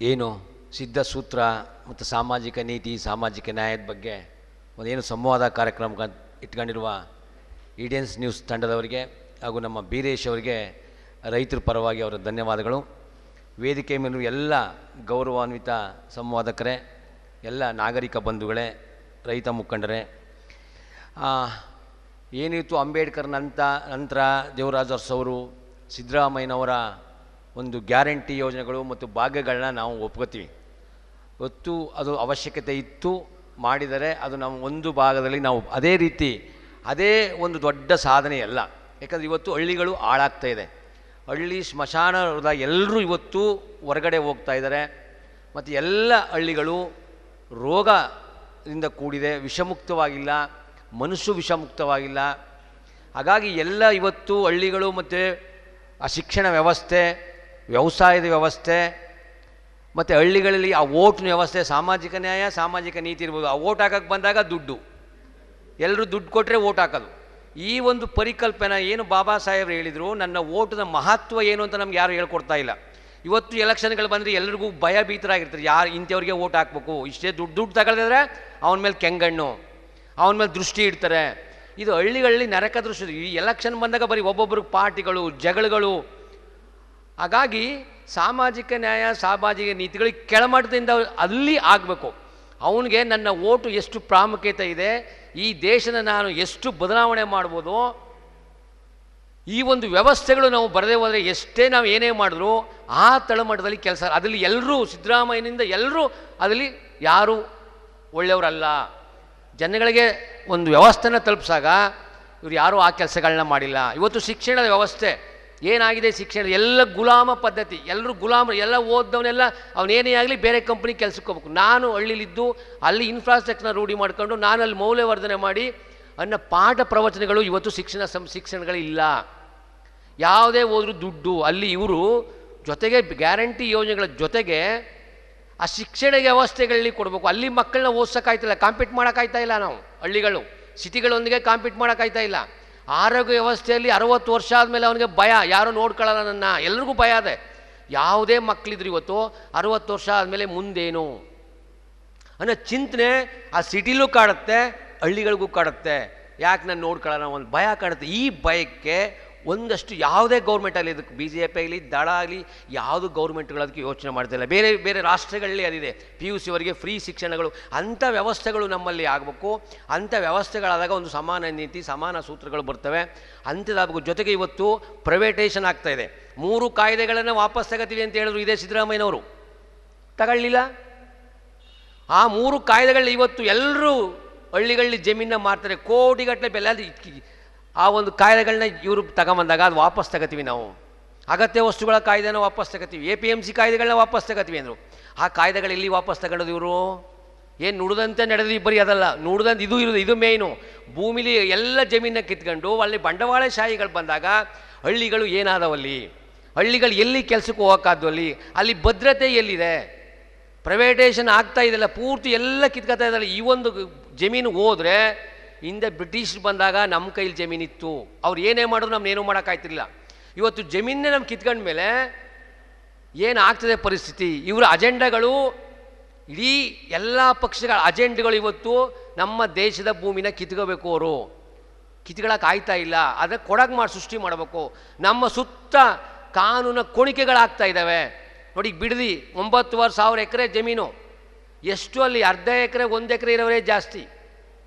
ಏನು ಸಿದ್ಧ ಸೂತ್ರ ಮತ್ತು ಸಾಮಾಜಿಕ ನೀತಿ ಸಾಮಾಜಿಕ ನ್ಯಾಯದ ಬಗ್ಗೆ ಒಂದೇನು ಸಂವಾದ ಕಾರ್ಯಕ್ರಮ ಇಟ್ಕೊಂಡಿರುವ ಈಡಿಯನ್ಸ್ ನ್ಯೂಸ್ ತಂಡದವರಿಗೆ ಹಾಗೂ ನಮ್ಮ ಬೀರೇಶ್ ಅವರಿಗೆ ರೈತರ ಪರವಾಗಿ ಅವರ ಧನ್ಯವಾದಗಳು. ವೇದಿಕೆ ಮೇಲಿರುವ ಎಲ್ಲ ಗೌರವಾನ್ವಿತ ಸಂವಾದಕರೇ, ಎಲ್ಲ ನಾಗರಿಕ ಬಂಧುಗಳೇ, ರೈತ ಮುಖಂಡರೇ, ಏನಿತ್ತು ಅಂಬೇಡ್ಕರ್ ನಂತರ ದೇವರಾಜ ಅರಸು ಅವರು ಸಿದ್ದರಾಮಯ್ಯನವರ ಒಂದು ಗ್ಯಾರಂಟಿ ಯೋಜನೆಗಳು ಮತ್ತು ಭಾಗ್ಯಗಳನ್ನ ನಾವು ಒಪ್ಕೋತೀವಿ. ಇವತ್ತು ಅದು ಅವಶ್ಯಕತೆ ಇತ್ತು, ಮಾಡಿದರೆ ಅದು ನಾವು ಒಂದು ಭಾಗದಲ್ಲಿ ನಾವು ಅದೇ ರೀತಿ ಅದೇ ಒಂದು ದೊಡ್ಡ ಸಾಧನೆ ಅಲ್ಲ. ಯಾಕಂದರೆ ಇವತ್ತು ಹಳ್ಳಿಗಳು ಹಾಳಾಗ್ತಾ ಇದೆ. ಹಳ್ಳಿ ಸ್ಮಶಾನದ ಎಲ್ಲರೂ ಇವತ್ತು ಹೊರಗಡೆ ಹೋಗ್ತಾ ಇದ್ದಾರೆ ಮತ್ತು ಎಲ್ಲ ಹಳ್ಳಿಗಳು ರೋಗದಿಂದ ಕೂಡಿದೆ, ವಿಷಮುಕ್ತವಾಗಿಲ್ಲ, ಮನಸ್ಸು ವಿಷಮುಕ್ತವಾಗಿಲ್ಲ. ಹಾಗಾಗಿ ಎಲ್ಲ ಇವತ್ತು ಹಳ್ಳಿಗಳು ಮತ್ತು ಆ ಶಿಕ್ಷಣ ವ್ಯವಸ್ಥೆ, ವ್ಯವಸಾಯದ ವ್ಯವಸ್ಥೆ ಮತ್ತು ಹಳ್ಳಿಗಳಲ್ಲಿ ಆ ಓಟ್ನ ವ್ಯವಸ್ಥೆ, ಸಾಮಾಜಿಕ ನ್ಯಾಯ ಸಾಮಾಜಿಕ ನೀತಿ ಇರ್ಬೋದು. ಆ ಓಟ್ ಹಾಕಕ್ಕೆ ಬಂದಾಗ ದುಡ್ಡು, ಎಲ್ಲರೂ ದುಡ್ಡು ಕೊಟ್ಟರೆ ಓಟ್ ಹಾಕೋದು. ಈ ಒಂದು ಪರಿಕಲ್ಪನೆ ಏನು ಬಾಬಾ ಸಾಹೇಬ್ರು ಹೇಳಿದರು, ನನ್ನ ಓಟದ ಮಹತ್ವ ಏನು ಅಂತ ನಮ್ಗೆ ಯಾರು ಹೇಳ್ಕೊಡ್ತಾ ಇಲ್ಲ. ಇವತ್ತು ಎಲೆಕ್ಷನ್ಗಳು ಬಂದರೆ ಎಲ್ರಿಗೂ ಭಯ ಭೀತರಾಗಿರ್ತಾರೆ. ಯಾರು ಇಂಥವ್ರಿಗೆ ಓಟ್ ಹಾಕಬೇಕು, ಇಷ್ಟೇ ದುಡ್ಡು ತಗೊಳ್ದಿದ್ರೆ ಅವನ ಮೇಲೆ ಕೆಂಗಣ್ಣು, ಅವನ ಮೇಲೆ ದೃಷ್ಟಿ ಇಡ್ತಾರೆ. ಇದು ಹಳ್ಳಿಗಳಲ್ಲಿ ನರಕ ದೃಷ್ಟಿ. ಈ ಎಲೆಕ್ಷನ್ ಬಂದಾಗ ಬರೀ ಒಬ್ಬೊಬ್ಬರು ಪಾರ್ಟಿಗಳು, ಜಗಳಗಳು. ಹಾಗಾಗಿ ಸಾಮಾಜಿಕ ನ್ಯಾಯ ಸಾಮಾಜಿಕ ನೀತಿಗಳಿಗೆ ಕೆಳಮಟ್ಟದಿಂದ ಅಲ್ಲಿ ಆಗಬೇಕು. ಅವನಿಗೆ ನನ್ನ ಓಟು ಎಷ್ಟು ಪ್ರಾಮುಖ್ಯತೆ ಇದೆ, ಈ ದೇಶನ ನಾನು ಎಷ್ಟು ಬದಲಾವಣೆ ಮಾಡ್ಬೋದು, ಈ ಒಂದು ವ್ಯವಸ್ಥೆಗಳು ನಾವು ಬರದೇ ಹೋದರೆ ಎಷ್ಟೇ ನಾವು ಏನೇ ಮಾಡಿದ್ರು ಆ ತಳಮಟ್ಟದಲ್ಲಿ ಕೆಲಸ. ಅದರಲ್ಲಿ ಎಲ್ಲರೂ ಸಿದ್ದರಾಮಯ್ಯನಿಂದ ಎಲ್ಲರೂ ಅದರಲ್ಲಿ ಯಾರೂ ಒಳ್ಳೆಯವರಲ್ಲ. ಜನಗಳಿಗೆ ಒಂದು ವ್ಯವಸ್ಥೆನ ತಲುಪಿಸಾಗ ಇವರು ಯಾರೂ ಆ ಕೆಲಸಗಳನ್ನ ಮಾಡಿಲ್ಲ. ಇವತ್ತು ಶಿಕ್ಷಣದ ವ್ಯವಸ್ಥೆ ಏನಾಗಿದೆ, ಶಿಕ್ಷಣ ಎಲ್ಲ ಗುಲಾಮ ಪದ್ಧತಿ. ಎಲ್ಲರೂ ಗುಲಾಮರು, ಎಲ್ಲ ಓದ್ದವನ್ನೆಲ್ಲ ಅವನೇನೇ ಆಗಲಿ ಬೇರೆ ಕಂಪ್ನಿ ಕೆಲಸಕ್ಕೆ ಹೋಗ್ಬೇಕು. ನಾನು ಹಳ್ಳಿಲಿದ್ದು ಅಲ್ಲಿ ಇನ್ಫ್ರಾಸ್ಟ್ರಕ್ಚರ್ನ ರೂಢಿ ಮಾಡ್ಕೊಂಡು ನಾನು ಅಲ್ಲಿ ಮೌಲ್ಯವರ್ಧನೆ ಮಾಡಿ ಅನ್ನೋ ಪಾಠ ಪ್ರವಚನಗಳು ಇವತ್ತು ಶಿಕ್ಷಣಗಳಿಲ್ಲ. ಯಾವುದೇ ಹೋದರೂ ದುಡ್ಡು. ಅಲ್ಲಿ ಇವರು ಜೊತೆಗೆ ಗ್ಯಾರಂಟಿ ಯೋಜನೆಗಳ ಜೊತೆಗೆ ಆ ಶಿಕ್ಷಣ ವ್ಯವಸ್ಥೆಗಳಲ್ಲಿ ಕೊಡಬೇಕು. ಅಲ್ಲಿ ಮಕ್ಕಳನ್ನ ಓದ್ಸೋಕ್ಕಾಯ್ತಿಲ್ಲ, ಕಾಂಪೀಟ್ ಮಾಡೋಕ್ಕಾಯ್ತಾ ಇಲ್ಲ. ನಾವು ಹಳ್ಳಿಗಳು ಸಿಟಿಗಳೊಂದಿಗೆ ಕಾಂಪೀಟ್ ಮಾಡೋಕ್ಕಾಯ್ತಾ ಇಲ್ಲ. ಆರೋಗ್ಯ ವ್ಯವಸ್ಥೆಯಲ್ಲಿ 60 ವರ್ಷ ಆದಮೇಲೆ ಅವನಿಗೆ ಭಯ, ಯಾರೂ ನೋಡ್ಕೊಳ್ಳಲ್ಲ ನನ್ನ, ಎಲ್ರಿಗೂ ಭಯ ಇದೆ. ಯಾವುದೇ ಮಕ್ಕಳಿದ್ರು ಇವತ್ತು 60 ವರ್ಷ ಆದಮೇಲೆ ಮುಂದೇನು ಅನ್ನೋ ಚಿಂತನೆ ಆ ಸಿಟಿಲೂ ಕಾಡುತ್ತೆ, ಹಳ್ಳಿಗಳಿಗೂ ಕಾಡುತ್ತೆ. ಯಾಕೆ ನಾನು ನೋಡ್ಕೊಳ್ಳೋಣ ಒಂದು ಭಯ ಕಾಡುತ್ತೆ. ಈ ಭಯಕ್ಕೆ ಒಂದಷ್ಟು ಯಾವುದೇ ಗೌರ್ಮೆಂಟಲ್ಲಿ ಇದಕ್ಕೆ BJP ಆಗಲಿ ದಳ ಆಗಲಿ ಯಾವುದು ಗೌರ್ಮೆಂಟ್ಗಳು ಅದಕ್ಕೆ ಯೋಚನೆ ಮಾಡ್ತಾಯಿಲ್ಲ. ಬೇರೆ ಬೇರೆ ರಾಷ್ಟ್ರಗಳಲ್ಲಿ ಅದಿದೆ, PUC ವರೆಗೆ ಫ್ರೀ ಶಿಕ್ಷಣಗಳು. ಅಂಥ ವ್ಯವಸ್ಥೆಗಳು ನಮ್ಮಲ್ಲಿ ಆಗಬೇಕು. ಅಂಥ ವ್ಯವಸ್ಥೆಗಳಾದಾಗ ಒಂದು ಸಮಾನ ನೀತಿ ಸಮಾನ ಸೂತ್ರಗಳು ಬರ್ತವೆ. ಅಂಥದ್ದಾಗಬೇಕು. ಜೊತೆಗೆ ಇವತ್ತು ಪ್ರೈವೇಟೈಸೇಷನ್ ಆಗ್ತಾಯಿದೆ. 3 ಕಾಯ್ದೆಗಳನ್ನು ವಾಪಸ್ ತಗೋತೀವಿ ಅಂತ ಹೇಳಿದ್ರು ಇದೇ ಸಿದ್ದರಾಮಯ್ಯನವರು, ತಗೊಳ್ಳಿಲ್ಲ. ಆ 3 ಕಾಯ್ದೆಗಳು ಇವತ್ತು ಎಲ್ಲರೂ ಹಳ್ಳಿಗಳಲ್ಲಿ ಜಮೀನನ್ನ ಮಾರ್ತಾರೆ, ಕೋಟಿಗಟ್ಟಲೆ ಬೆಲೆ. ಆ ಒಂದು ಕಾಯ್ದೆಗಳನ್ನ ಇವರು ತಗೊಂಬಂದಾಗ ಅದು ವಾಪಸ್ ತಗೋತೀವಿ ನಾವು. ಅಗತ್ಯ ವಸ್ತುಗಳ ಕಾಯ್ದೆನ ವಾಪಸ್ ತಗೋತೀವಿ, APMC ಕಾಯ್ದೆಗಳನ್ನ ವಾಪಸ್ ತಗೋತೀವಿ ಅಂದರು. ಆ ಕಾಯ್ದೆಗಳು ಇಲ್ಲಿ ವಾಪಸ್ ತಗೊಂಡೋದು ಇವರು. ಏನು ನುಡಿದಂತೆ ನಡೆದು ಬರೀ ಅದಲ್ಲ, ನುಡಿದಂತೆ ಇದು ಮೇಯ್ನು. ಭೂಮಿಲಿ ಎಲ್ಲ ಜಮೀನನ್ನ ಕಿತ್ಕೊಂಡು ಅಲ್ಲಿ ಬಂಡವಾಳಶಾಹಿಗಳು ಬಂದಾಗ ಹಳ್ಳಿಗಳು ಏನಾದವಲ್ಲಿ, ಹಳ್ಳಿಗಳು ಎಲ್ಲಿ ಕೆಲಸಕ್ಕೆ ಹೋಗೋಕ್ಕಾದ್ದು, ಅಲ್ಲಿ ಭದ್ರತೆ ಎಲ್ಲಿದೆ? ಪ್ರೈವೇಟೈಸೇಷನ್ ಆಗ್ತಾ ಇದೆಯಲ್ಲ, ಪೂರ್ತಿ ಎಲ್ಲ ಕಿತ್ಕೊತಾ ಇದ್ದಲ್ಲ. ಈ ಒಂದು ಜಮೀನು ಹೋದರೆ ಹಿಂದೆ ಬ್ರಿಟಿಷ್ ಬಂದಾಗ ನಮ್ಮ ಕೈಲಿ ಜಮೀನಿತ್ತು, ಅವ್ರು ಏನೇ ಮಾಡಿದ್ರು ನಮ್ಮನ್ನೇನೂ ಮಾಡೋಕ್ಕಾಯ್ತಿರಲಿಲ್ಲ. ಇವತ್ತು ಜಮೀನೇ ನಮ್ಮ ಕಿತ್ಕೊಂಡ ಮೇಲೆ ಏನಾಗ್ತದೆ ಪರಿಸ್ಥಿತಿ? ಇವರ ಅಜೆಂಡಾಗಳು, ಇಡೀ ಎಲ್ಲ ಪಕ್ಷಗಳ ಅಜೆಂಡಗಳು ಇವತ್ತು ನಮ್ಮ ದೇಶದ ಭೂಮಿನ ಕಿತ್ಕೋಬೇಕು. ಅವರು ಕಿತ್ಕೊಳ್ಳೋಕೆ ಆಯ್ತಾ ಇಲ್ಲ, ಅದಕ್ಕೆ ಕೊಡಕ್ಕೆ ಸೃಷ್ಟಿ ಮಾಡಬೇಕು. ನಮ್ಮ ಸುತ್ತ ಕಾನೂನು ಕೋಣಿಕೆಗಳಾಗ್ತಾ ಇದ್ದಾವೆ ನೋಡಿ. ಬಿಡದಿ 9,000 ಎಕರೆ ಜಮೀನು, ಎಷ್ಟು ಅಲ್ಲಿ ಅರ್ಧ ಎಕರೆ 1 ಎಕರೆ ಇರೋರೇ ಜಾಸ್ತಿ.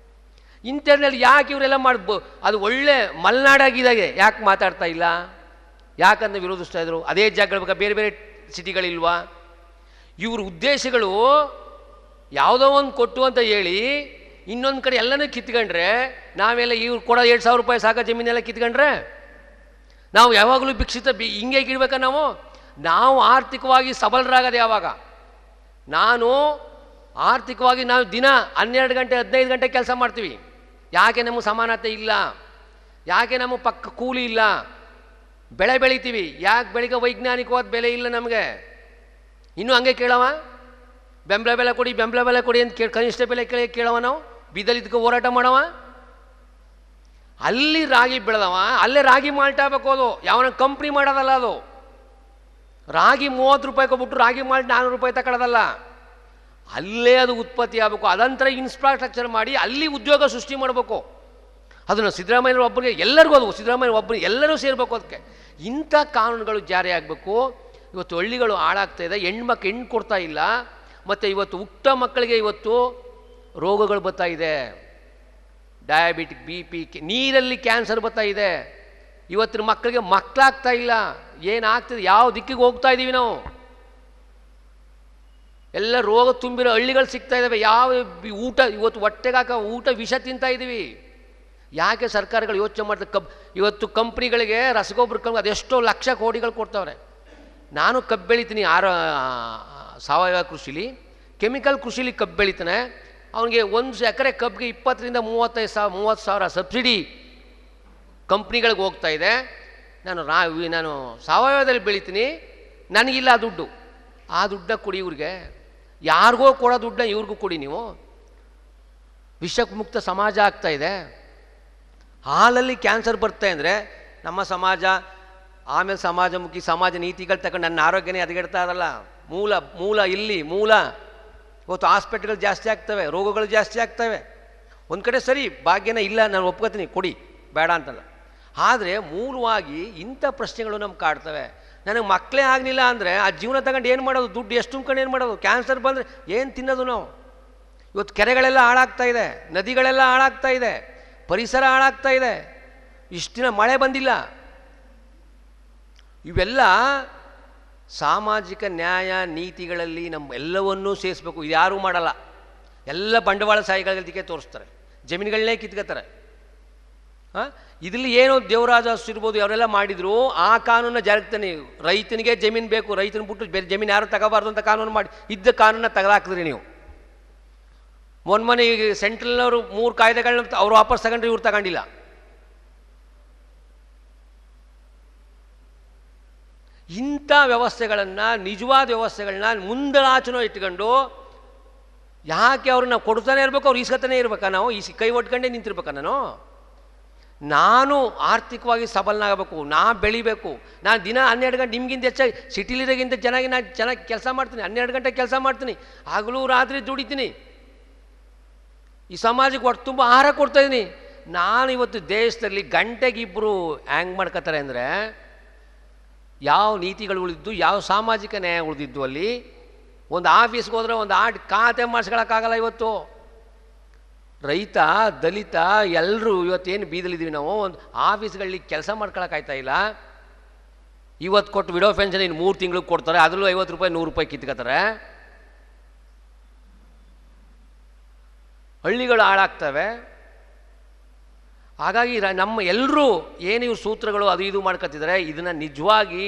ಇಂಥದ್ರಲ್ಲಿ ಯಾಕೆ ಇವರೆಲ್ಲ ಅದು ಒಳ್ಳೆ ಮಲೆನಾಡಾಗಿದ್ದಾಗೆ ಯಾಕೆ ಮಾತಾಡ್ತಾ ಇಲ್ಲ? ಯಾಕಂದ್ರೆ ವಿರೋಧಿಸ್ತಾ ಇದ್ರು? ಅದೇ ಜಾಗಗಳ ಬಗ್ಗೆ ಬೇರೆ ಬೇರೆ ಸಿಟಿಗಳಿಲ್ವಾ? ಇವ್ರ ಉದ್ದೇಶಗಳು ಯಾವುದೋ ಒಂದು ಕೊಟ್ಟು ಅಂತ ಹೇಳಿ ಇನ್ನೊಂದು ಕಡೆ ಎಲ್ಲನೂ ಕಿತ್ಕೊಂಡ್ರೆ, ನಾವೆಲ್ಲ ಇವ್ರು ಕೊಡೋ 2,000 ರೂಪಾಯಿ ಸಾಕ ಜಮೀನೆಲ್ಲ ಕಿತ್ಕೊಂಡ್ರೆ ನಾವು ಯಾವಾಗಲೂ ಭಿಕ್ಷಿತ ಹಿಂಗೆ ಇಡ್ಬೇಕಾ? ನಾವು ಆರ್ಥಿಕವಾಗಿ ಸಬಲರಾಗದೆ ಯಾವಾಗ? ನಾನು ಆರ್ಥಿಕವಾಗಿ ನಾವು ದಿನ 12 ಗಂಟೆ 15 ಗಂಟೆ ಕೆಲಸ ಮಾಡ್ತೀವಿ. ಯಾಕೆ ನಮಗೆ ಸಮಾನತೆ ಇಲ್ಲ? ಯಾಕೆ ನಮ್ಮ ಪಕ್ಕ ಕೂಲಿ ಇಲ್ಲ? ಬೆಳೆ ಬೆಳಿತೀವಿ, ಯಾಕೆ ಬೆಳಿಗ್ಗೆ ವೈಜ್ಞಾನಿಕವಾದ ಬೆಲೆ ಇಲ್ಲ ನಮಗೆ? ಇನ್ನೂ ಹಂಗೆ ಕೇಳವ, ಬೆಂಬಲ ಬೆಲೆ ಕೊಡಿ ಬೆಂಬಲ ಬೆಲೆ ಕೊಡಿ ಅಂತ ಕನಿಷ್ಠ ಬೆಲೆ ಕೇಳವ. ನಾವು ಬೀದಲಿದ್ದಕ್ಕೆ ಹೋರಾಟ ಮಾಡವ. ಅಲ್ಲಿ ರಾಗಿ ಬೆಳೆದವ, ಅಲ್ಲೇ ರಾಗಿ ಮಾಲ್ಟ್ ಆಗಬೇಕು. ಅದು ಯಾವನ ಕಂಪ್ನಿ ಮಾಡೋದಲ್ಲ, ಅದು ರಾಗಿ 30 ರೂಪಾಯಿ ಕೊಟ್ಬಿಟ್ಟು ರಾಗಿ ಮಾಲ್ಟ್ 400 ರೂಪಾಯಿ ತಗೊಳ್ಳೋದಲ್ಲ, ಅಲ್ಲೇ ಅದು ಉತ್ಪತ್ತಿ ಆಗಬೇಕು. ಅದಂತರ ಇನ್ಫ್ರಾಸ್ಟ್ರಕ್ಚರ್ ಮಾಡಿ ಅಲ್ಲಿ ಉದ್ಯೋಗ ಸೃಷ್ಟಿ ಮಾಡಬೇಕು. ಅದನ್ನು ಸಿದ್ದರಾಮಯ್ಯ ಒಬ್ಬರಿಗೆ ಎಲ್ಲರಿಗೂ, ಅದು ಸಿದ್ದರಾಮಯ್ಯ ಒಬ್ಬರಿಗೆ ಎಲ್ಲರೂ ಸೇರಬೇಕು. ಅದಕ್ಕೆ ಇಂಥ ಕಾನೂನುಗಳು ಜಾರಿ ಆಗಬೇಕು. ಇವತ್ತು ಹಳ್ಳಿಗಳು ಹಾಳಾಗ್ತಾಯಿದೆ, ಹೆಣ್ಣು ಕೊಡ್ತಾ ಇಲ್ಲ. ಮತ್ತು ಇವತ್ತು ಹುಟ್ಟ ಮಕ್ಕಳಿಗೆ ಇವತ್ತು ರೋಗಗಳು ಬರ್ತಾ ಇದೆ, ಡಯಾಬಿಟಿಕ್, BP, ನೀರಲ್ಲಿ ಕ್ಯಾನ್ಸರ್ ಬರ್ತಾ ಇದೆ. ಇವತ್ತಿನ ಮಕ್ಕಳಿಗೆ ಮಕ್ಕಳಾಗ್ತಾ ಇಲ್ಲ. ಏನಾಗ್ತದೆ, ಯಾವ ದಿಕ್ಕಿಗೆ ಹೋಗ್ತಾ ಇದ್ದೀವಿ ನಾವು? ಎಲ್ಲ ರೋಗ ತುಂಬಿರೋ ಹಳ್ಳಿಗಳು ಸಿಗ್ತಾ ಇದ್ದಾವೆ. ಯಾವ ಊಟ ಇವತ್ತು ಹೊಟ್ಟೆಗಾಕ ಊಟ ವಿಷ ತಿಂತಾ ಇದ್ದೀವಿ. ಯಾಕೆ ಸರ್ಕಾರಗಳು ಯೋಚನೆ ಮಾಡ್ತಾರೆ? ಇವತ್ತು ಕಂಪ್ನಿಗಳಿಗೆ ರಸಗೊಬ್ಬರ ಅದೆಷ್ಟೋ ಲಕ್ಷ ಕೋಟಿಗಳು ಕೊಡ್ತಾವ್ರೆ. ನಾನು ಕಬ್ಬು ಬೆಳಿತೀನಿ, ಸಾವಯವ ಕೃಷಿಲಿ, ಕೆಮಿಕಲ್ ಕೃಷಿಲಿ ಕಬ್ಬು ಬೆಳಿತಾನೆ. ಅವನಿಗೆ 1 ಎಕರೆ ಕಬ್ಬಿಗೆ 20,000 ರಿಂದ 30,000 ಸಬ್ಸಿಡಿ ಕಂಪ್ನಿಗಳಿಗೆ ಹೋಗ್ತಾ ಇದೆ. ನಾನು ಸಾವಯವದಲ್ಲಿ ಬೆಳಿತೀನಿ, ನನಗಿಲ್ಲ ಆ ದುಡ್ಡು. ಆ ದುಡ್ಡನ್ನ ಕೊಡಿ ಇವ್ರಿಗೆ. ಯಾರಿಗೋ ಕೊಡೋ ದುಡ್ಡನ್ನ ಇವ್ರಿಗೂ ಕೊಡಿ. ನೀವು ವಿಷಮುಕ್ತ ಸಮಾಜ ಆಗ್ತಾ ಇದೆ. ಹಾಲಲ್ಲಿ ಕ್ಯಾನ್ಸರ್ ಬರ್ತಾ ಅಂದರೆ ನಮ್ಮ ಸಮಾಜ, ಆಮೇಲೆ ಸಮಾಜಮುಖಿ ಸಮಾಜ ನೀತಿಗಳು ತಗೊಂಡು ನನ್ನ ಆರೋಗ್ಯನೇ ಹದಗೆಡ್ತಾ ಇರಲ್ಲ. ಮೂಲ ಇಲ್ಲಿ ಇವತ್ತು ಹಾಸ್ಪಿಟ್ಲ್ಗಳು ಜಾಸ್ತಿ ಆಗ್ತವೆ, ರೋಗಗಳು ಜಾಸ್ತಿ ಆಗ್ತವೆ. ಒಂದು ಕಡೆ ಸರಿ, ಭಾಗ್ಯನ ಇಲ್ಲ, ನಾನು ಒಪ್ಕೋತೀನಿ, ಕೊಡಿ, ಬೇಡ ಅಂತಲ್ಲ. ಆದರೆ ಮೂಲವಾಗಿ ಇಂಥ ಪ್ರಶ್ನೆಗಳು ನಮ್ಗೆ ಕಾಡ್ತವೆ. ನನಗೆ ಮಕ್ಕಳೇ ಆಗಲಿಲ್ಲ ಅಂದರೆ ಆ ಜೀವನ ತಗೊಂಡು ಏನು ಮಾಡೋದು? ದುಡ್ಡು ಎಷ್ಟು ತುಂಬ್ಕೊಂಡು ಏನು ಮಾಡೋದು? ಕ್ಯಾನ್ಸರ್ ಬಂದರೆ ಏನು ತಿನ್ನೋದು ನಾವು? ಇವತ್ತು ಕೆರೆಗಳೆಲ್ಲ ಹಾಳಾಗ್ತಾ ಇದೆ, ನದಿಗಳೆಲ್ಲ ಹಾಳಾಗ್ತಾ ಇದೆ, ಪರಿಸರ ಹಾಳಾಗ್ತಾ ಇದೆ. ಇಷ್ಟು ದಿನ ಮಳೆ ಬಂದಿಲ್ಲ. ಇವೆಲ್ಲ ಸಾಮಾಜಿಕ ನ್ಯಾಯ ನೀತಿಗಳಲ್ಲಿ ಎಲ್ಲವನ್ನೂ ಸೇರಿಸ್ಬೇಕು. ಇದು ಯಾರೂ ಮಾಡಲ್ಲ. ಎಲ್ಲ ಬಂಡವಾಳಶಾಹಿಗಳಿಗೆ ತೋರಿಸ್ತಾರೆ, ಜಮೀನುಗಳನ್ನೇ ಕಿತ್ಕೋತಾರೆ. ಇದರಲ್ಲಿ ಏನೋ ದೇವರಾಜ ಇರ್ಬೋದು, ಅವರೆಲ್ಲ ಮಾಡಿದ್ರು. ಆ ಕಾನೂನ ಜಾರಿಗ್ತಾನೆ. ರೈತನಿಗೆ ಜಮೀನು ಬೇಕು, ರೈತನ ಬಿಟ್ಟು ಬೇರೆ ಜಮೀನು ಯಾರು ತಗೋಬಾರ್ದು ಅಂತ ಕಾನೂನು ಮಾಡಿ ಇದ್ದ ಕಾನೂನ ತೆಗೆದಾಕಿದ್ರಿ ನೀವು. ಮೊನ್ನೆ ಈಗ ಸೆಂಟ್ರಲ್ನವರು 3 ಕಾಯ್ದೆಗಳನ್ನ ಅವ್ರು ವಾಪಸ್ ತಗೊಂಡ್ರೆ ಇವ್ರು ತಗೊಂಡಿಲ್ಲ. ಇಂಥ ವ್ಯವಸ್ಥೆಗಳನ್ನು, ನಿಜವಾದ ವ್ಯವಸ್ಥೆಗಳನ್ನ ಮುಂದಾಚನೆ ಇಟ್ಕೊಂಡು ಯಾಕೆ ಅವ್ರನ್ನ ಕೊಡ್ತಾನೆ ಇರಬೇಕು, ಅವ್ರು ಈಸ್ಕೊತಾನೆ ಇರ್ಬೇಕಾ? ನಾವು ಕೈ ಒಟ್ಕೊಂಡೇ ನಿಂತಿರ್ಬೇಕಾ? ನಾನು ಆರ್ಥಿಕವಾಗಿ ಸಬಲನಾಗಬೇಕು, ನಾ ಬೆಳಿಬೇಕು. ನಾನು ದಿನ 12 ಗಂಟೆ ನಿಮಗಿಂತ ಹೆಚ್ಚಾಗಿ ಸಿಟಿಲಿರೋಗಿಂತ ಚೆನ್ನಾಗಿ ಕೆಲಸ ಮಾಡ್ತೀನಿ. 12 ಗಂಟೆ ಕೆಲಸ ಮಾಡ್ತೀನಿ, ಹಗಲು ರಾತ್ರಿ ದುಡಿತೀನಿ. ಈ ಸಮಾಜಕ್ಕೆ ಒಟ್ಟು ತುಂಬ ಆಹಾರ ಕೊಡ್ತಾಯಿದ್ದೀನಿ. ನಾನು ಇವತ್ತು ದೇಶದಲ್ಲಿ ಗಂಟೆಗೆ 2 ಹ್ಯಾಂಗ್ ಮಾಡ್ಕೋತಾರೆ ಅಂದರೆ ಯಾವ ನೀತಿಗಳು ಉಳಿದಿದ್ದು, ಯಾವ ಸಾಮಾಜಿಕ ನ್ಯಾಯ ಉಳಿದಿದ್ದು? ಅಲ್ಲಿ ಒಂದು ಆಫೀಸ್ಗೆ ಹೋದರೆ ಒಂದು ಖಾತೆ ಮಾಡಿಸ್ಕೊಳಕ್ಕಾಗಲ್ಲ. ಇವತ್ತು ರೈತ, ದಲಿತ ಎಲ್ಲರೂ ಇವತ್ತೇನು ಬೀದಲಿದ್ದೀವಿ ನಾವು, ಒಂದು ಆಫೀಸ್ಗಳಲ್ಲಿ ಕೆಲಸ ಮಾಡ್ಕೊಳಕ್ಕಾಯ್ತಾ ಇಲ್ಲ. ಇವತ್ತು ಕೊಟ್ಟು ವಿಡೋ ಪೆನ್ಷನ್ ಇನ್ನು 3 ತಿಂಗಳಿಗೆ ಕೊಡ್ತಾರೆ, ಅದರಲ್ಲೂ 50 ರೂಪಾಯಿ 100 ರೂಪಾಯಿ ಕಿತ್ಕೋತಾರೆ. ಹಳ್ಳಿಗಳು ಹಾಳಾಗ್ತವೆ. ಹಾಗಾಗಿ ನಮ್ಮ ಎಲ್ಲರೂ ಏನು ಇವ್ರು ಸೂತ್ರಗಳು ಅದು ಇದು ಮಾಡ್ಕೊತಿದ್ದಾರೆ. ಇದನ್ನು ನಿಜವಾಗಿ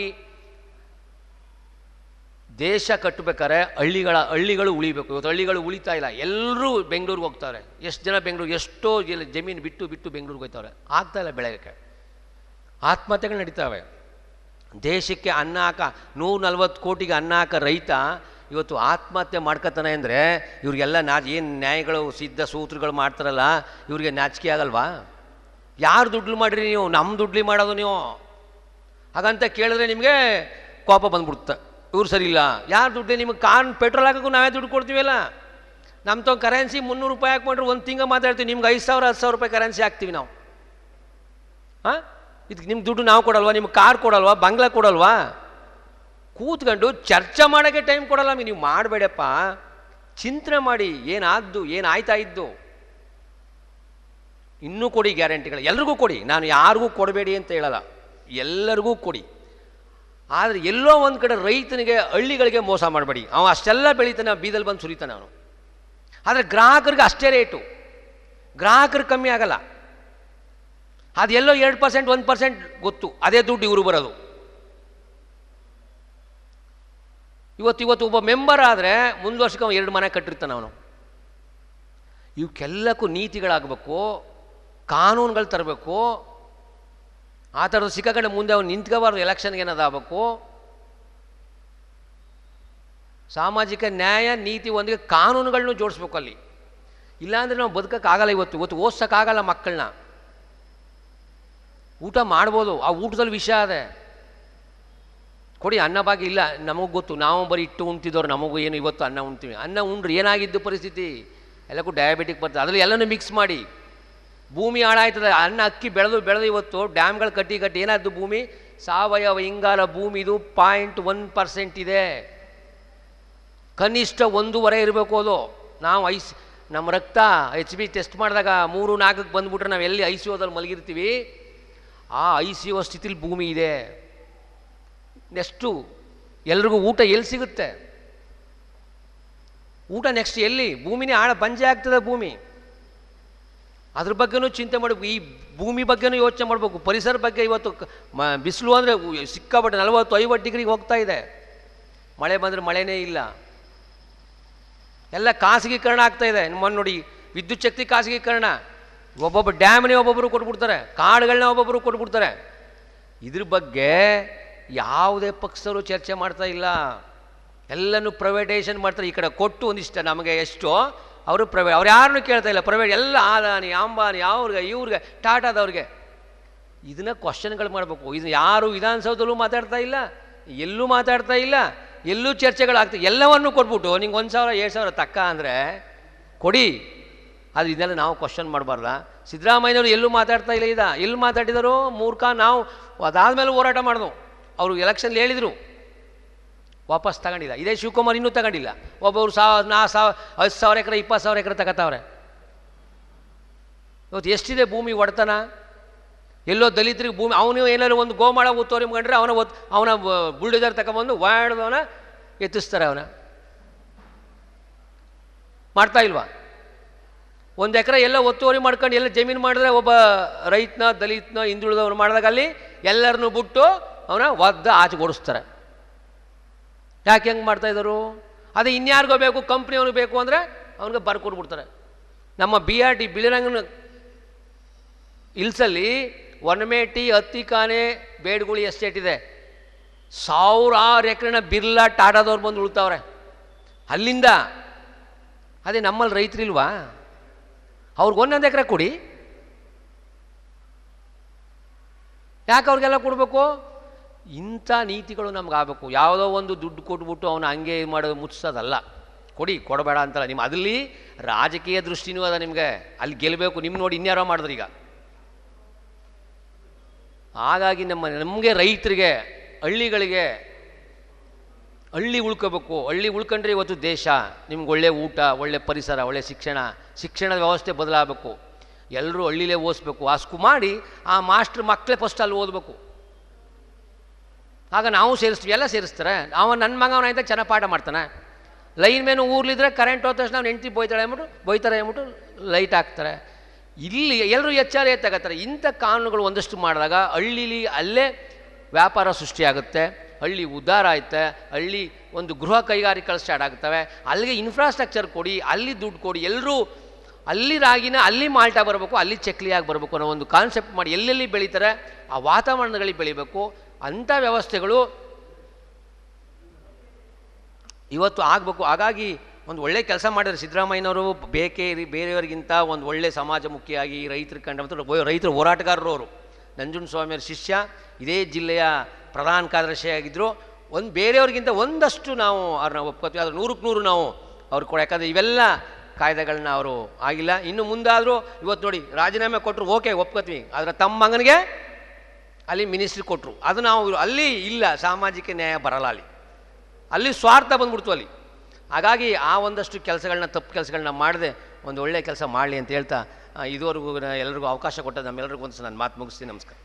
ದೇಶ ಕಟ್ಟಬೇಕಾದ್ರೆ ಹಳ್ಳಿಗಳು ಉಳಿಬೇಕು. ಇವತ್ತು ಹಳ್ಳಿಗಳು ಉಳಿತಾ ಇಲ್ಲ. ಎಲ್ಲರೂ ಬೆಂಗಳೂರಿಗೆ ಹೋಗ್ತಾರೆ. ಎಷ್ಟು ಜನ ಎಷ್ಟೋ ಜಮೀನು ಬಿಟ್ಟು ಬೆಂಗಳೂರಿಗೆ ಹೋಗ್ತಾವ್ರೆ. ಆಗ್ತಾ ಇಲ್ಲ ಬೆಳೆಯೋಕ್ಕೆ. ಆತ್ಮಹತ್ಯೆಗಳು ನಡೀತಾವೆ. ದೇಶಕ್ಕೆ ಅನ್ನ ಹಾಕ 140 ಕೋಟಿಗೆ ಅನ್ನ ಹಾಕ ರೈತ ಇವತ್ತು ಆತ್ಮಹತ್ಯೆ ಮಾಡ್ಕೊತಾನೆ ಅಂದರೆ ಇವ್ರಿಗೆಲ್ಲ ಏನು ನ್ಯಾಯಗಳು ಸಿದ್ಧ ಸೂತ್ರಗಳು ಮಾಡ್ತಾರಲ್ಲ, ಇವ್ರಿಗೆ ನಾಚಿಕೆ ಆಗಲ್ವಾ? ಯಾರು ದುಡ್ಡು ಮಾಡಿರಿ ನೀವು? ನಮ್ಮ ದುಡ್ಲಿ ಮಾಡೋದು ನೀವು. ಹಾಗಂತ ಕೇಳಿದ್ರೆ ನಿಮಗೆ ಕೋಪ ಬಂದ್ಬಿಡುತ್ತೆ. ಇವ್ರು ಸರಿ ಇಲ್ಲ, ಯಾರು ದುಡ್ಡು? ನಿಮಗೆ ಪೆಟ್ರೋಲ್ ಹಾಕೋಕ್ಕೂ ನಾವೇ ದುಡ್ಡು ಕೊಡ್ತೀವಲ್ಲ. ನಮ್ಮ ಕರೆನ್ಸಿ 300 ರೂಪಾಯಿ ಹಾಕ್ಕೊಂಡ್ರೆ ಒಂದು ತಿಂಗಳು ಮಾತಾಡ್ತೀವಿ, ನಿಮ್ಗೆ 5,000 10,000 ರೂಪಾಯಿ ಕರೆನ್ಸಿ ಹಾಕ್ತೀವಿ ನಾವು. ಇದಕ್ಕೆ ನಿಮ್ಗೆ ದುಡ್ಡು ನಾವು ಕೊಡಲ್ವಾ? ನಿಮ್ಗೆ ಕಾರ್ ಕೊಡಲ್ವಾ? ಬಂಗ್ಲಾ ಕೊಡಲ್ವಾ? ಕೂತ್ಕೊಂಡು ಚರ್ಚೆ ಮಾಡೋಕ್ಕೆ ಟೈಮ್ ಕೊಡಲ್ಲ. ನೀವು ಮಾಡಬೇಡಪ್ಪ, ಚಿಂತನೆ ಮಾಡಿ ಏನಾದ್ದು, ಏನಾಯ್ತಾ ಇದ್ದು. ಇನ್ನೂ ಕೊಡಿ ಗ್ಯಾರಂಟಿಗಳು, ಎಲ್ರಿಗೂ ಕೊಡಿ. ನಾನು ಯಾರಿಗೂ ಕೊಡಬೇಡಿ ಅಂತ ಹೇಳಲ್ಲ, ಎಲ್ಲರಿಗೂ ಕೊಡಿ. ಆದರೆ ಎಲ್ಲೋ ಒಂದು ಕಡೆ ರೈತನಿಗೆ, ಹಳ್ಳಿಗಳಿಗೆ ಮೋಸ ಮಾಡಬೇಡಿ. ಅವ ಅಷ್ಟೆಲ್ಲ ಬೆಳೀತಾನೆ, ಬೀದಲ್ಲಿ ಬಂದು ಸುರಿತಾನೆ ಅವನು. ಆದರೆ ಗ್ರಾಹಕರಿಗೆ ಅಷ್ಟೇ ರೇಟು, ಗ್ರಾಹಕರಿಗೆ ಕಮ್ಮಿ ಆಗಲ್ಲ. ಅದೆಲ್ಲೋ 2% 1% ಗೊತ್ತು, ಅದೇ ದುಡ್ಡು ಇವರು ಬರೋದು. ಇವತ್ತು ಒಬ್ಬ ಮೆಂಬರ್ ಆದರೆ ಮುಂದೆ ವರ್ಷಕ್ಕೆ ಅವನು 2 ಮನೆ ಕಟ್ಟಿರ್ತಾನೆ ಅವನು. ಇವಕ್ಕೆಲ್ಲಕ್ಕೂ ನೀತಿಗಳಾಗಬೇಕು, ಕಾನೂನುಗಳು ತರಬೇಕು. ಆ ಥರದ್ದು ಸಿಕ್ಕಾಕಂಡೆ ಮುಂದೆ ಅವ್ನು ನಿಂತ್ಕೋಬಾರ್ದು. ಎಲೆಕ್ಷನ್ಗೆ ಏನಾದಾಗಬೇಕು. ಸಾಮಾಜಿಕ ನ್ಯಾಯ ನೀತಿ ಒಂದಿಗೆ ಕಾನೂನುಗಳನ್ನೂ ಜೋಡಿಸ್ಬೇಕು ಅಲ್ಲಿ. ಇಲ್ಲಾಂದರೆ ನಾವು ಬದುಕೋಕ್ಕಾಗಲ್ಲ. ಇವತ್ತು ಓದ್ಸೋಕ್ಕಾಗಲ್ಲ ಮಕ್ಕಳನ್ನ. ಊಟ ಮಾಡ್ಬೋದು, ಆ ಊಟದಲ್ಲಿ ವಿಷ ಅದೇ. ಕೊಡಿ. ಅನ್ನಭಾಗ್ಯ ಇಲ್ಲ, ನಮಗೆ ಗೊತ್ತು, ನಾವು ಬರೀ ಇಟ್ಟು ಉಣ್ತಿದ್ದವ್ರು, ನಮಗೂ ಏನು ಇವತ್ತು ಅನ್ನ ಉಣ್ತೀವಿ. ಅನ್ನ ಉಂಡ್ರೆ ಏನಾಗಿದ್ದು ಪರಿಸ್ಥಿತಿ, ಎಲ್ಲಕ್ಕೂ ಡಯಾಬಿಟಿಕ್ ಬರ್ತದೆ. ಅದರಲ್ಲಿ ಎಲ್ಲನೂ ಮಿಕ್ಸ್ ಮಾಡಿ ಭೂಮಿ ಹಾಳಾಯ್ತದೆ. ಅನ್ನ ಅಕ್ಕಿ ಬೆಳೆದು ಇವತ್ತು ಡ್ಯಾಮ್ಗಳು ಕಟ್ಟಿ ಏನಾದ್ದು ಭೂಮಿ ಸಾವಯವ ಇಂಗಾಲ ಭೂಮಿ ಇದು 0.1% ಇದೆ. ಕನಿಷ್ಠ 1.5 ಇರಬೇಕು. ಅದು ನಾವು ನಮ್ಮ ರಕ್ತ HB ಟೆಸ್ಟ್ ಮಾಡಿದಾಗ 3-4ಕ್ಕೆ ಬಂದುಬಿಟ್ರೆ ನಾವು ಎಲ್ಲಿ ICUದಲ್ಲಿ ಮಲಗಿರ್ತೀವಿ, ಆ ICU ಸ್ಥಿತಿಲಿ ಭೂಮಿ ಇದೆ. ನೆಕ್ಸ್ಟು ಎಲ್ರಿಗೂ ಊಟ ಎಲ್ಲಿ ಸಿಗುತ್ತೆ? ಊಟ ನೆಕ್ಸ್ಟ್ ಎಲ್ಲಿ? ಭೂಮಿನೇ ಬಂಜೆ ಆಗ್ತದೆ ಭೂಮಿ. ಅದ್ರ ಬಗ್ಗೆನೂ ಚಿಂತೆ ಮಾಡಬೇಕು. ಈ ಭೂಮಿ ಬಗ್ಗೆನೂ ಯೋಚನೆ ಮಾಡಬೇಕು. ಪರಿಸರ ಬಗ್ಗೆ ಇವತ್ತು ಬಿಸಿಲು ಅಂದರೆ ಸಿಕ್ಕಾಪಟ್ಟೆ 40-50 ಡಿಗ್ರಿಗೆ ಹೋಗ್ತಾ ಇದೆ. ಮಳೆ ಬಂದರೆ ಮಳೆನೇ ಇಲ್ಲ. ಎಲ್ಲ ಖಾಸಗೀಕರಣ ಆಗ್ತಾಯಿದೆ. ಮೊನ್ನೆ ನೋಡಿ, ವಿದ್ಯುತ್ ಶಕ್ತಿ ಖಾಸಗೀಕರಣ. ಒಬ್ಬೊಬ್ಬ ಡ್ಯಾಮ್ನೇ ಒಬ್ಬೊಬ್ಬರು ಕೊಟ್ಬಿಡ್ತಾರೆ, ಕಾಡುಗಳನ್ನ ಒಬ್ಬೊಬ್ಬರು ಕೊಟ್ಬಿಡ್ತಾರೆ. ಇದ್ರ ಬಗ್ಗೆ ಯಾವುದೇ ಪಕ್ಷರು ಚರ್ಚೆ ಮಾಡ್ತಾ ಇಲ್ಲ. ಎಲ್ಲನೂ ಪ್ರೈವೇಟೈಸೇಷನ್ ಮಾಡ್ತಾರೆ. ಈ ಕಡೆ ಕೊಟ್ಟು ಒಂದಿಷ್ಟ ನಮಗೆ ಎಷ್ಟೋ ಅವರು ಅವ್ರು ಯಾರನ್ನೂ ಕೇಳ್ತಾ ಇಲ್ಲ. ಪ್ರೈವೇಟ್ ಎಲ್ಲ ಆದಾನಿ ಅಂಬಾನಿ ಅವ್ರಿಗೆ ಇವ್ರಿಗೆ ಟಾಟಾದವ್ರಿಗೆ. ಇದನ್ನ ಕ್ವಶನ್ಗಳು ಮಾಡಬೇಕು. ಇದು ಯಾರು ವಿಧಾನಸೌಧದಲ್ಲೂ ಮಾತಾಡ್ತಾ ಇಲ್ಲ, ಎಲ್ಲೂ ಮಾತಾಡ್ತಾ ಇಲ್ಲ, ಎಲ್ಲೂ ಚರ್ಚೆಗಳಾಗ್ತದೆ. ಎಲ್ಲವನ್ನೂ ಕೊಟ್ಬಿಟ್ಟು ನಿಂಗೆ 1,000 2,000 ತಕ್ಕ ಅಂದರೆ ಕೊಡಿ. ಅದು ಇದನ್ನೆಲ್ಲ ನಾವು ಕ್ವಶನ್ ಮಾಡಬಾರ್ದ? ಸಿದ್ದರಾಮಯ್ಯನವರು ಎಲ್ಲೂ ಮಾತಾಡ್ತಾ ಇಲ್ಲ. ಎಲ್ಲಿ ಮಾತಾಡಿದರು ಮೂರ್ಖ. ನಾವು ಅದಾದಮೇಲೆ ಹೋರಾಟ ಮಾಡಿದ್ವು. ಅವರು ಎಲೆಕ್ಷನ್ಲಿ ಹೇಳಿದರು, ವಾಪಸ್ ತಗೊಂಡಿಲ್ಲ. ಇದೇ ಶಿವಕುಮಾರ್ ಇನ್ನೂ ತಗೊಂಡಿಲ್ಲ. ಒಬ್ಬರು 10,000 ಎಕರೆ 20,000 ಎಕರೆ ತಗೋತಾವ್ರೆ. ಇವತ್ತು ಎಷ್ಟಿದೆ ಭೂಮಿ ಒಡೆತನ? ಎಲ್ಲೋ ದಲಿತರಿಗೆ ಭೂಮಿ, ಅವನು ಏನಾದ್ರು ಒಂದು ಗೋಮಾಳ ಒತ್ತುವರಿ ಕಂಡ್ರೆ ಅವನ ಬುಲ್ಡೋಜರ್ ತಗೊಂಬಂದು ವಾಡ್ದವನ ಎತ್ತಿಸ್ತಾರೆ. ಅವನ ಮಾಡ್ತಾ ಇಲ್ವಾ? 1 ಎಕರೆ ಎಲ್ಲ ಒತ್ತುವರಿ ಮಾಡ್ಕೊಂಡು ಎಲ್ಲ ಜಮೀನು ಮಾಡಿದ್ರೆ ಒಬ್ಬ ರೈತನ ದಲಿತನ ಹಿಂದುಳಿದವನು ಮಾಡಿದಾಗ ಅಲ್ಲಿ ಎಲ್ಲರನ್ನೂ ಬಿಟ್ಟು ಅವನ ಒದ್ದ ಆಚೆ ಓಡಿಸ್ತಾರೆ. ಯಾಕೆ ಹೆಂಗೆ ಮಾಡ್ತಾಯಿದ್ರು? ಅದೇ ಇನ್ಯಾರಿಗೋ ಬೇಕು, ಕಂಪ್ನಿಯವನು ಬೇಕು ಅಂದರೆ ಅವನಿಗೆ ಬರ್ಕೊಟ್ಬಿಡ್ತಾರೆ. ನಮ್ಮ BRT ಬಿಳಿರಂಗನ ಹಿಲ್ಸಲ್ಲಿ ಒನಮೇಟಿ ಹತ್ತಿಕಾನೆ ಬೇಡ್ಗುಳಿ ಎಸ್ಟೇಟ್ ಇದೆ. 1,000 ಎಕರೆನ ಬಿರ್ಲಾ ಟಾಟಾದವ್ರು ಬಂದು ಉಳ್ತಾವ್ರೆ ಅಲ್ಲಿಂದ. ಅದೇ ನಮ್ಮಲ್ಲಿ ರೈತರಿಲ್ವಾ? ಅವ್ರಿಗೆ 1 ಎಕರೆ ಕೊಡಿ. ಯಾಕೆ ಅವ್ರಿಗೆಲ್ಲ ಕೊಡಬೇಕು? ಇಂಥ ನೀತಿಗಳು ನಮಗಾಗಬೇಕು. ಯಾವುದೋ ಒಂದು ದುಡ್ಡು ಕೊಟ್ಬಿಟ್ಟು ಅವನು ಹಂಗೆ ಮಾಡೋದು ಮುಚ್ಚಿಸೋದಲ್ಲ. ಕೊಡಿ, ಕೊಡಬೇಡ ಅಂತಲ್ಲ. ನಿಮ್ಮ ಅದಲ್ಲಿ ರಾಜಕೀಯ ದೃಷ್ಟಿನೂ ಅದ ನಿಮಗೆ. ಅಲ್ಲಿ ಗೆಲ್ಲಬೇಕು. ನಿಮ್ಮ ನೋಡಿ ಇನ್ಯಾರೋ ಮಾಡಿದ್ರು ಈಗ. ಹಾಗಾಗಿ ನಮಗೆ ರೈತರಿಗೆ, ಹಳ್ಳಿಗಳಿಗೆ, ಹಳ್ಳಿ ಉಳ್ಕೋಬೇಕು. ಹಳ್ಳಿ ಉಳ್ಕೊಂಡ್ರೆ ಇವತ್ತು ದೇಶ. ನಿಮ್ಗೆ ಒಳ್ಳೆ ಊಟ, ಒಳ್ಳೆ ಪರಿಸರ, ಒಳ್ಳೆ ಶಿಕ್ಷಣದ ವ್ಯವಸ್ಥೆ ಬದಲಾಗಬೇಕು. ಎಲ್ಲರೂ ಹಳ್ಳಿಲೇ ಓದಿಸ್ಬೇಕು. ಆಸ್ಕು ಮಾಡಿ ಆ ಮಾಸ್ಟ್ರ್ ಮಕ್ಕಳೇ ಫಸ್ಟ್ ಅಲ್ಲಿ ಓದಬೇಕು. ಆಗ ನಾವು ಸೇರಿಸ್ತೀವಿ, ಎಲ್ಲ ಸೇರಿಸ್ತಾರೆ. ನನ್ನ ಮಗ ಅವನಾಯ್ತಾ ಚೆನ್ನಾಗಿ ಪಾಠ ಮಾಡ್ತಾನೆ. ಲೈನ್ ಮೇನು ಊರ್ಲಿದ್ರೆ ಕರೆಂಟ್ ಹೋದ ತಕ್ಷಣ ಅವ್ನು ಹೆಂಡ್ತಿ ಬೈತಾರೆ ಅಂದ್ಬಿಟ್ಟು ಲೈಟ್ ಹಾಕ್ತಾರೆ. ಇಲ್ಲಿ ಎಲ್ಲರೂ ಎಚ್ಚಾರ ತಗೋತಾರೆ. ಇಂಥ ಕಾನೂನುಗಳು ಒಂದಷ್ಟು ಮಾಡಿದಾಗ ಹಳ್ಳೀಲಿ ಅಲ್ಲೇ ವ್ಯಾಪಾರ ಸೃಷ್ಟಿಯಾಗುತ್ತೆ, ಹಳ್ಳಿ ಉದ್ಧಾರ ಆಯ್ತೆ, ಹಳ್ಳಿ ಒಂದು ಗೃಹ ಕೈಗಾರಿಕೆಗಳು ಸ್ಟಾರ್ಟ್ ಆಗ್ತವೆ. ಅಲ್ಲಿಗೆ ಇನ್ಫ್ರಾಸ್ಟ್ರಕ್ಚರ್ ಕೊಡಿ, ಅಲ್ಲಿ ದುಡ್ಡು ಕೊಡಿ. ಎಲ್ಲರೂ ಅಲ್ಲಿ ರಾಗಿನ ಅಲ್ಲಿ ಮಾಲ್ಟ ಬರಬೇಕು, ಅಲ್ಲಿ ಚಕ್ಲಿಯಾಗಿ ಬರಬೇಕು ಅನ್ನೋ ಒಂದು ಕಾನ್ಸೆಪ್ಟ್ ಮಾಡಿ ಎಲ್ಲೆಲ್ಲಿ ಬೆಳೀತಾರೆ ಆ ವಾತಾವರಣಗಳಿಗೆ ಬೆಳಿಬೇಕು. ಅಂಥ ವ್ಯವಸ್ಥೆಗಳು ಇವತ್ತು ಆಗಬೇಕು. ಹಾಗಾಗಿ ಒಂದು ಒಳ್ಳೆ ಕೆಲಸ ಮಾಡಿದ್ರೆ ಸಿದ್ದರಾಮಯ್ಯನವರು. ಬೇರೆಯವರಿಗಿಂತ ಒಂದು ಒಳ್ಳೆ ಸಮಾಜಮುಖಿಯಾಗಿ ರೈತರ ಕಂಡ ಮತ್ತು ರೈತರ ಹೋರಾಟಗಾರರು ಅವರು. ನಂಜುಂಡಸ್ವಾಮಿಯವರ ಶಿಷ್ಯ, ಇದೇ ಜಿಲ್ಲೆಯ ಪ್ರಧಾನ ಕಾರ್ಯದರ್ಶಿಯಾಗಿದ್ದರು. ಬೇರೆಯವ್ರಿಗಿಂತ ಒಂದಷ್ಟು ನಾವು ಅವ್ರನ್ನ ಒಪ್ಕೋತೀವಿ. ಆದರೆ 100ಕ್ಕೆ 100 ನಾವು ಅವ್ರಿಗೆ ಕೊಡ. ಯಾಕಂದರೆ ಇವೆಲ್ಲ ಕಾಯ್ದೆಗಳನ್ನ ಅವರು ಆಗಿಲ್ಲ. ಇನ್ನು ಮುಂದಾದರೂ ಇವತ್ತು ನೋಡಿ ರಾಜೀನಾಮೆ ಕೊಟ್ಟರು, ಓಕೆ ಒಪ್ಕೋತೀವಿ. ಆದರೆ ತಮ್ಮ ಮಗನಿಗೆ ಅಲ್ಲಿ ಮಿನಿಸ್ಟ್ರಿ ಕೊಟ್ಟರು. ಅದು ನಾವು ಅಲ್ಲಿ ಇಲ್ಲ, ಸಾಮಾಜಿಕ ನ್ಯಾಯ ಬರಲ್ಲ. ಅಲ್ಲಿ ಸ್ವಾರ್ಥ ಬಂದ್ಬಿಡ್ತು ಅಲ್ಲಿ. ಹಾಗಾಗಿ ಆ ಒಂದಷ್ಟು ಕೆಲಸಗಳನ್ನ, ತಪ್ಪು ಕೆಲಸಗಳನ್ನ ಮಾಡದೆ ಒಂದು ಒಳ್ಳೆಯ ಕೆಲಸ ಮಾಡಲಿ ಅಂತ ಹೇಳ್ತಾ ಇದುವರೆಗೂ ಎಲ್ಲರಿಗೂ ಅವಕಾಶ ಕೊಟ್ಟದ್ದು ನಮ್ಮೆಲ್ಲರಿಗೂ ಒಂದು ನಾನು ಮಾತು ಮುಗಿಸ್ತೀನಿ. ನಮಸ್ಕಾರ.